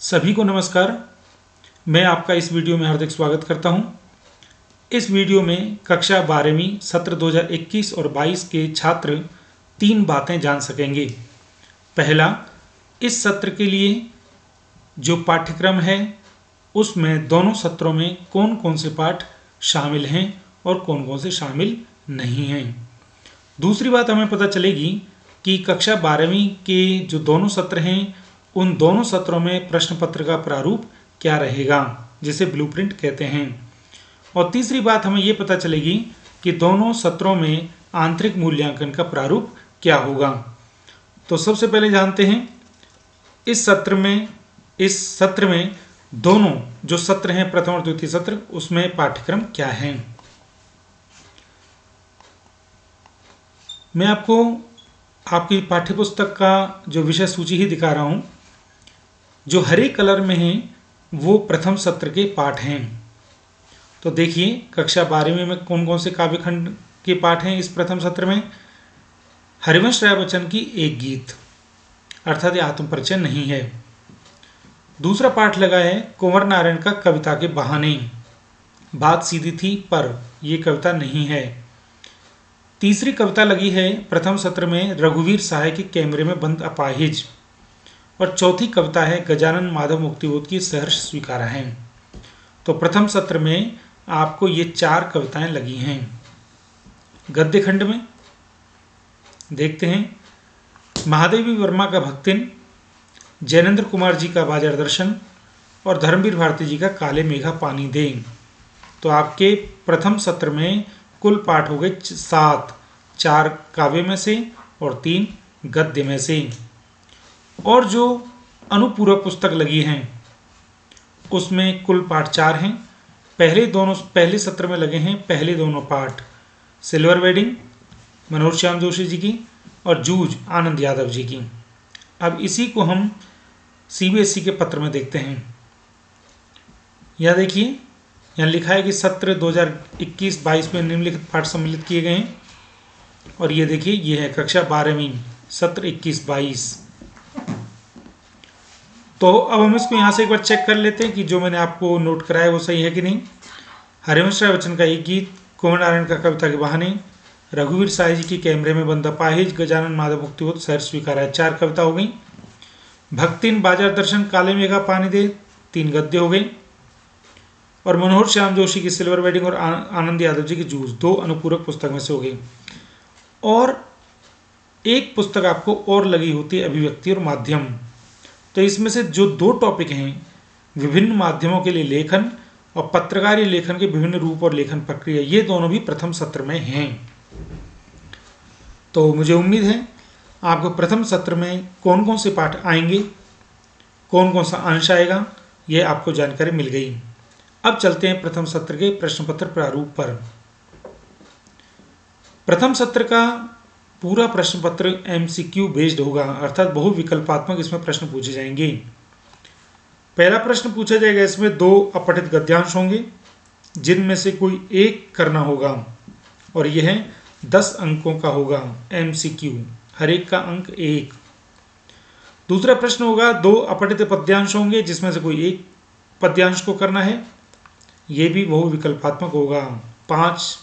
सभी को नमस्कार। मैं आपका इस वीडियो में हार्दिक स्वागत करता हूं। इस वीडियो में कक्षा 12वीं सत्र 2021 और 22 के छात्र 3 बातें जान सकेंगे। पहला, इस सत्र के लिए जो पाठ्यक्रम है उसमें दोनों सत्रों में कौन कौन से पाठ शामिल हैं और कौन कौन से शामिल नहीं हैं। दूसरी बात हमें पता चलेगी कि कक्षा 12वीं के जो दोनों सत्र हैं उन दोनों सत्रों में प्रश्न पत्र का प्रारूप क्या रहेगा, जिसे ब्लूप्रिंट कहते हैं। और तीसरी बात हमें ये पता चलेगी कि दोनों सत्रों में आंतरिक मूल्यांकन का प्रारूप क्या होगा। तो सबसे पहले जानते हैं इस सत्र में दोनों जो सत्र हैं, प्रथम और द्वितीय सत्र, उसमें पाठ्यक्रम क्या है। मैं आपको आपकी पाठ्यपुस्तक का जो विषय सूची ही दिखा रहा हूं। जो हरे कलर में है वो प्रथम सत्र के पाठ हैं। तो देखिए कक्षा 12वीं में कौन कौन से काव्यखंड के पाठ हैं। इस प्रथम सत्र में हरिवंश राय बच्चन की एक गीत, अर्थात ये आत्मपरिचय नहीं है। दूसरा पाठ लगा है कुंवर नारायण का कविता के बहाने, बात सीधी थी पर ये कविता नहीं है। तीसरी कविता लगी है प्रथम सत्र में रघुवीर सहाय के कैमरे में बंद अपाहिज। और चौथी कविता है गजानन माधव मुक्तिबोध की सहर्ष स्वीकारा है। तो प्रथम सत्र में आपको ये 4 कविताएं लगी हैं। गद्य खंड में देखते हैं महादेवी वर्मा का भक्तिन, जैनेन्द्र कुमार जी का बाजार दर्शन और धर्मवीर भारती जी का काले मेघा पानी दे। तो आपके प्रथम सत्र में कुल पाठ हो गए 7, 4 काव्य में से और 3 गद्य में से। और जो अनुपूरक पुस्तक लगी हैं उसमें कुल पाठ 4 हैं। पहले सत्र में लगे हैं पहले दोनों पाठ सिल्वर वेडिंग मनोहर श्याम जोशी जी की और जूझ आनंद यादव जी की। अब इसी को हम सीबीएसई के पत्र में देखते हैं। यह देखिए, यहाँ लिखा है कि सत्र 2021-22 में निम्नलिखित पाठ सम्मिलित किए गए हैं। और ये देखिए, ये है कक्षा 12वीं सत्र 21-22। तो अब हम इसको यहाँ से एक बार चेक कर लेते हैं कि जो मैंने आपको नोट कराया वो सही है कि नहीं। हरिवंश राय बच्चन का एक गीत, कुंवर नारायण का कविता के बहाने, रघुवीर साय जी की कैमरे में बंद अपाहिज, गजानन माधव मुक्तिबोध सहर्ष स्वीकारा है, 4 कविता हो गई। भक्तिन बाजार दर्शन काले मेघा पानी दे 3 गद्य हो गए। और मनोहर श्याम जोशी की सिल्वर वेडिंग और आनंद यादव जी की जूझ 2 अनुपूरक पुस्तक में से हो गई। और एक पुस्तक आपको और लगी होती है अभिव्यक्ति और माध्यम। तो इसमें से जो 2 टॉपिक हैं, विभिन्न माध्यमों के लिए लेखन और पत्रकारीय लेखन के विभिन्न रूप और लेखन प्रक्रिया, ये दोनों भी प्रथम सत्र में हैं। तो मुझे उम्मीद है आपको प्रथम सत्र में कौन कौन से पाठ आएंगे, कौन कौन सा अंश आएगा, ये आपको जानकारी मिल गई। अब चलते हैं प्रथम सत्र के प्रश्न पत्र प्रारूप पर। प्रथम सत्र का पूरा प्रश्न पत्र MCQ बेस्ड होगा, अर्थात बहुविकल्पात्मक इसमें प्रश्न पूछे जाएंगे। पहला प्रश्न पूछा जाएगा, इसमें 2 अपठित गद्यांश होंगे जिनमें से कोई एक करना होगा और यह 10 अंकों का होगा। MCQ हर एक का अंक 1। दूसरा प्रश्न होगा 2 अपठित पद्यांश होंगे जिसमें से कोई एक पद्यांश को करना है, यह भी बहुविकल्पात्मक होगा, 5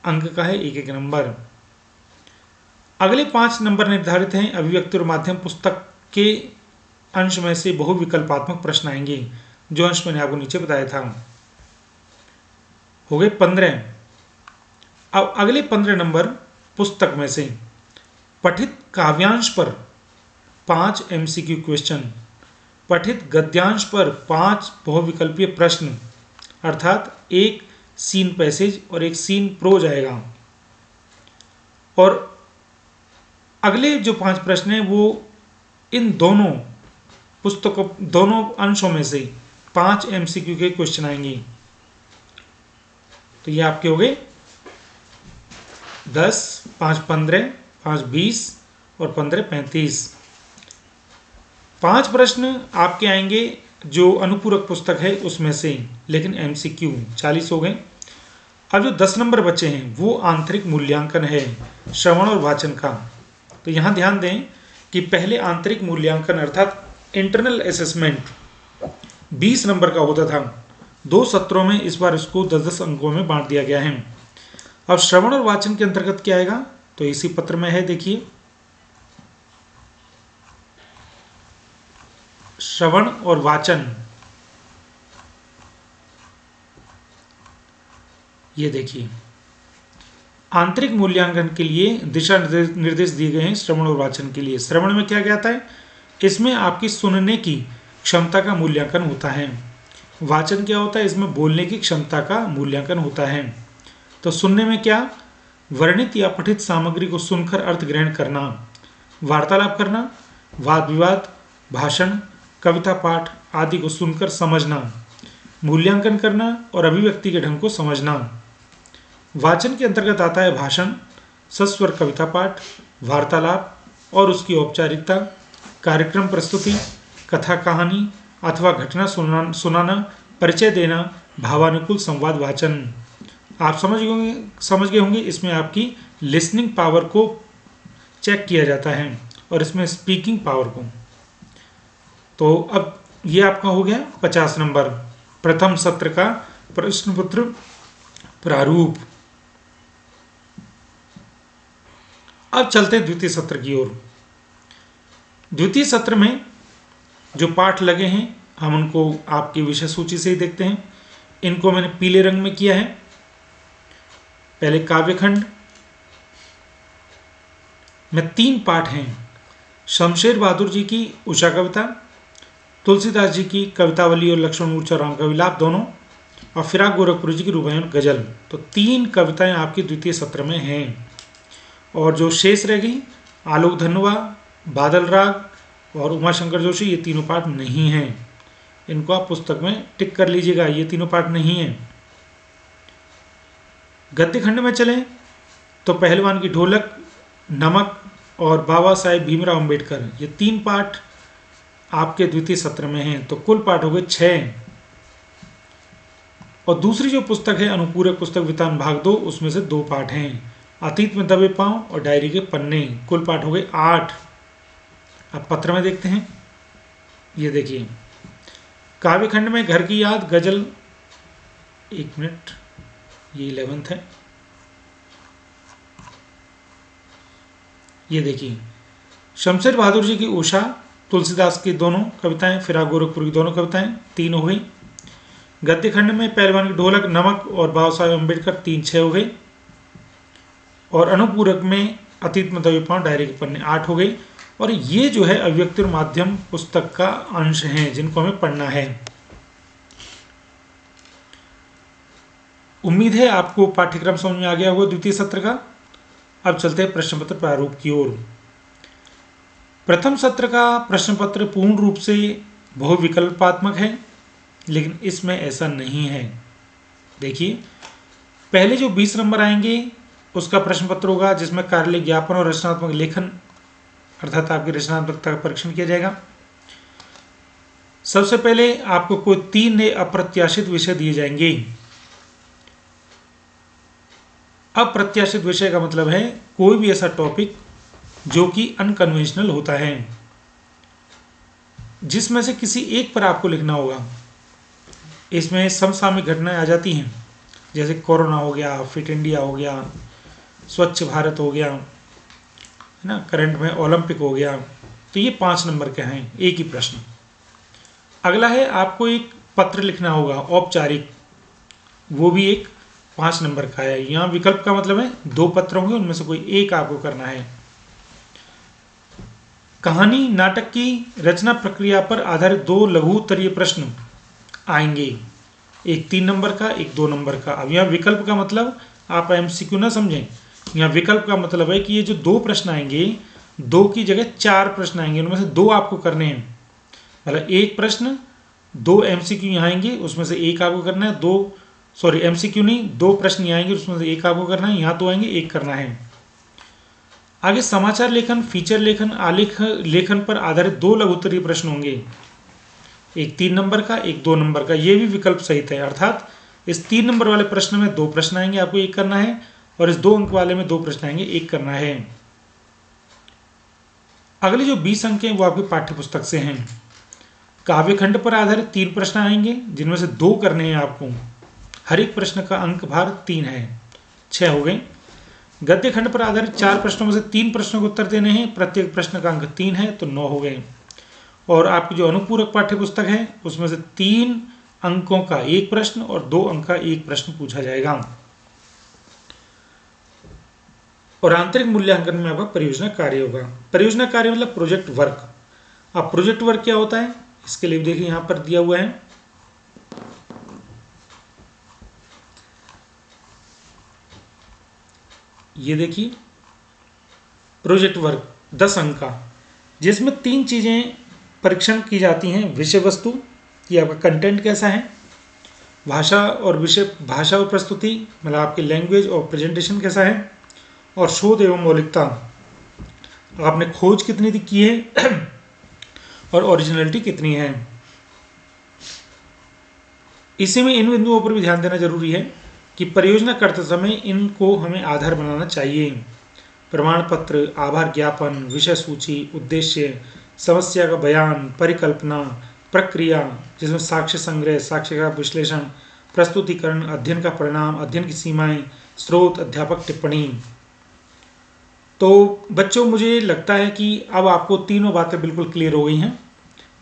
अंक का है, 1-1 नंबर। अगले 5 नंबर निर्धारित हैं अभिव्यक्ति और माध्यम पुस्तक के अंश में से बहुविकल्पात्मक प्रश्न आएंगे, जो अंश मैंने आपको नीचे बताया था। हो गए 15। अब अगले 15 नंबर पुस्तक में से पठित काव्यांश पर 5 MCQ क्वेश्चन, पठित गद्यांश पर 5 बहुविकल्पीय प्रश्न, अर्थात 1 सीन पैसेज और 1 सीन प्रोज आएगा। और अगले जो 5 प्रश्न हैं वो इन दोनों पुस्तकों, दोनों अंशों में से 5 MCQ के क्वेश्चन आएंगे। तो ये आपके हो गए 10, 5 15, 5 20 और 15 35। 5 प्रश्न आपके आएंगे जो अनुपूरक पुस्तक है उसमें से, लेकिन MCQ 40 हो गए। अब जो 10 नंबर बचे हैं वो आंतरिक मूल्यांकन है, श्रवण और वाचन का। तो यहाँ ध्यान दें कि पहले आंतरिक मूल्यांकन अर्थात इंटरनल असेसमेंट 20 नंबर का होता था। 2 सत्रों में इस बार इसको 10-10 अंकों में बांट दिया गया है। अब श्रवण और वाचन के अंतर्गत क्या आएगा, तो इसी पत्र में है, देखिए श्रवण और वाचन। ये देखिए आंतरिक मूल्यांकन के लिए दिशा निर्देश दिए गए हैं श्रवण और वाचन के लिए। श्रवण में क्या क्या आता है, इसमें आपकी सुनने की क्षमता का मूल्यांकन होता है। वाचन क्या होता है, इसमें बोलने की क्षमता का मूल्यांकन होता है। तो सुनने में क्या, वर्णित या पठित सामग्री को सुनकर अर्थ ग्रहण करना, वार्तालाप करना, वाद विवाद, भाषण, कविता पाठ आदि को सुनकर समझना, मूल्यांकन करना और अभिव्यक्ति के ढंग को समझना। वाचन के अंतर्गत आता है भाषण, सस्वर कविता पाठ, वार्तालाप और उसकी औपचारिकता, कार्यक्रम प्रस्तुति, कथा कहानी अथवा घटना सुनाना, परिचय देना, भावानुकूल संवाद वाचन। आप समझ गए होंगे इसमें आपकी लिसनिंग पावर को चेक किया जाता है और इसमें स्पीकिंग पावर को। तो अब ये आपका हो गया 50 नंबर प्रथम सत्र का प्रश्न पत्र प्रारूप। अब चलते हैं द्वितीय सत्र की ओर। द्वितीय सत्र में जो पाठ लगे हैं हम उनको आपकी विषय सूची से ही देखते हैं। इनको मैंने पीले रंग में किया है। पहले काव्यखंड में 3 पाठ हैं, शमशेर बहादुर जी की उषा कविता, तुलसीदास जी की कवितावली और लक्ष्मण मूर्छा और राम का विलाप दोनों, और फिराक गोरखपुरी जी की रुबाइयत गजल। तो 3 कविताएं आपकी द्वितीय सत्र में हैं। और जो शेष रह गई आलोक धनुआ, बादल राग और उमाशंकर जोशी, ये तीनों पाठ नहीं हैं। इनको आप पुस्तक में टिक कर लीजिएगा, ये तीनों पाठ नहीं हैं। गद्य खंड में चलें तो पहलवान की ढोलक, नमक और बाबा साहेब भीमराव अंबेडकर, ये 3 पाठ आपके द्वितीय सत्र में हैं। तो कुल पाठ हो गए 6। और दूसरी जो पुस्तक है अनुपूरक पुस्तक वितान भाग 2, उसमें से 2 पाठ हैं, अतीत में दबे पांव और डायरी के पन्ने। कुल पाठ हो गए 8। अब पत्र में देखते हैं। ये देखिए काव्यखंड में घर की याद, गजल, 1 मिनट, ये 11th है। ये देखिए शमशेर बहादुर जी की उषा, तुलसीदास की दोनों कविताएं, फिराक गोरखपुर की दोनों कविताएं, 3 हो गई। गद्य खंड में पहलवान की ढोलक, नमक और बाबा साहेब अम्बेडकर, 3-6 हो गई। और अनुपूरक में अतीत में दबे पांव, डायरी के पन्ने, 8 हो गई। और ये जो है अभिव्यक्ति और माध्यम पुस्तक का अंश हैं जिनको हमें पढ़ना है। उम्मीद है आपको पाठ्यक्रम समझ में आ गया होगा द्वितीय सत्र का। अब चलते हैं प्रश्न पत्र प्रारूप की ओर। प्रथम सत्र का प्रश्न पत्र पूर्ण रूप से बहुविकल्पात्मक है, लेकिन इसमें ऐसा नहीं है। देखिए पहले जो 20 नंबर आएंगे उसका प्रश्न पत्र होगा जिसमें कार्यालय ज्ञापन और रचनात्मक लेखन अर्थात आपकी रचनात्मकता का परीक्षण किया जाएगा। सबसे पहले आपको कोई 3 नए अप्रत्याशित विषय दिए जाएंगे। अप्रत्याशित विषय का मतलब है कोई भी ऐसा टॉपिक जो कि अनकन्वेंशनल होता है, जिसमें से किसी एक पर आपको लिखना होगा। इसमें समसामयिक घटनाएं आ जाती हैं, जैसे कोरोना हो गया, फिट इंडिया हो गया, स्वच्छ भारत हो गया, है ना, करंट में ओलंपिक हो गया। तो ये 5 नंबर के हैं, एक ही प्रश्न। अगला है आपको एक पत्र लिखना होगा औपचारिक, वो भी एक 5 नंबर का है। यहाँ विकल्प का मतलब है 2 पत्र होंगे, उनमें से कोई एक आपको करना है। कहानी नाटक की रचना प्रक्रिया पर आधारित 2 लघु उत्तरीय प्रश्न आएंगे, एक 3 नंबर का, एक 2 नंबर का। अब यहाँ विकल्प का मतलब आप एमसीक्यू ना समझें, यहाँ विकल्प का मतलब है कि ये जो 2 प्रश्न आएंगे, 2 की जगह 4 प्रश्न आएंगे, उनमें से 2 आपको करने हैं। मतलब एक प्रश्न, 2 एमसीक्यू यहाँ आएंगे, उसमें से एक आपको करना है। एमसीक्यू नहीं, 2 प्रश्न यहाँ आएंगे, उसमें से एक आपको करना है। यहाँ 2 आएंगे, एक करना है। आगे समाचार लेखन, फीचर लेखन, आलेख लेखन पर आधारित 2 लघु उत्तरीय प्रश्न होंगे, एक 3 नंबर का, एक 2 नंबर का। ये भी विकल्प सहित है, अर्थात इस 3 नंबर वाले प्रश्न में 2 प्रश्न आएंगे, आपको एक करना है, और इस 2 अंक वाले में 2 प्रश्न आएंगे, एक करना है। अगले जो 20 अंक हैं वो आपकी पाठ्य पुस्तक से हैं। काव्यखंड पर आधारित 3 प्रश्न आएंगे, जिनमें से 2 करने हैं आपको। हर एक प्रश्न का अंक भार 3 है, 6 हो गए। गद्य खंड पर आधारित 4 प्रश्नों में से 3 प्रश्नों को उत्तर देने हैं, प्रत्येक प्रश्न का अंक 3 है, तो 9 हो गए। और आपकी जो अनुपूरक पाठ्य पुस्तक है उसमें से 3 अंकों का 1 प्रश्न और 2 अंक का 1 प्रश्न पूछा जाएगा। और आंतरिक मूल्यांकन में आपका परियोजना कार्य होगा। परियोजना कार्य मतलब प्रोजेक्ट वर्क। अब प्रोजेक्ट वर्क क्या होता है, इसके लिए देखिए यहां पर दिया हुआ है। ये देखिए प्रोजेक्ट वर्क 10 अंक का, जिसमें 3 चीजें परीक्षण की जाती हैं। विषय वस्तु, कि आपका कंटेंट कैसा है, भाषा और प्रस्तुति मतलब आपकी लैंग्वेज और प्रेजेंटेशन कैसा है, और शोध एवं मौलिकता, आपने खोज कितनी की है और ओरिजिनलिटी कितनी है। इसी में इन बिंदुओं पर भी ध्यान देना जरूरी है कि परियोजना करते समय इनको हमें आधार बनाना चाहिए। प्रमाण पत्र, आभार ज्ञापन, विषय सूची, उद्देश्य, समस्या का बयान, परिकल्पना, प्रक्रिया जिसमें साक्ष्य संग्रह, साक्ष्य का विश्लेषण, प्रस्तुतिकरण, अध्ययन का परिणाम, अध्ययन की सीमाएं, स्रोत, अध्यापक टिप्पणी। तो बच्चों, मुझे लगता है कि अब आपको तीनों बातें बिल्कुल क्लियर हो गई हैं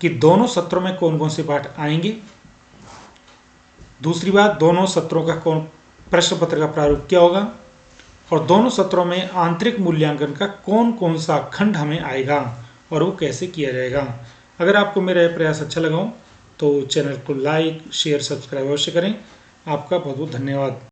कि दोनों सत्रों में कौन कौन से पाठ आएंगे। दूसरी बात, दोनों सत्रों का कौन प्रश्न पत्र का प्रारूप क्या होगा, और दोनों सत्रों में आंतरिक मूल्यांकन का कौन कौन सा खंड हमें आएगा और वो कैसे किया जाएगा। अगर आपको मेरा प्रयास अच्छा लगा हो तो चैनल को लाइक, शेयर, सब्सक्राइब अवश्य करें। आपका बहुत बहुत धन्यवाद।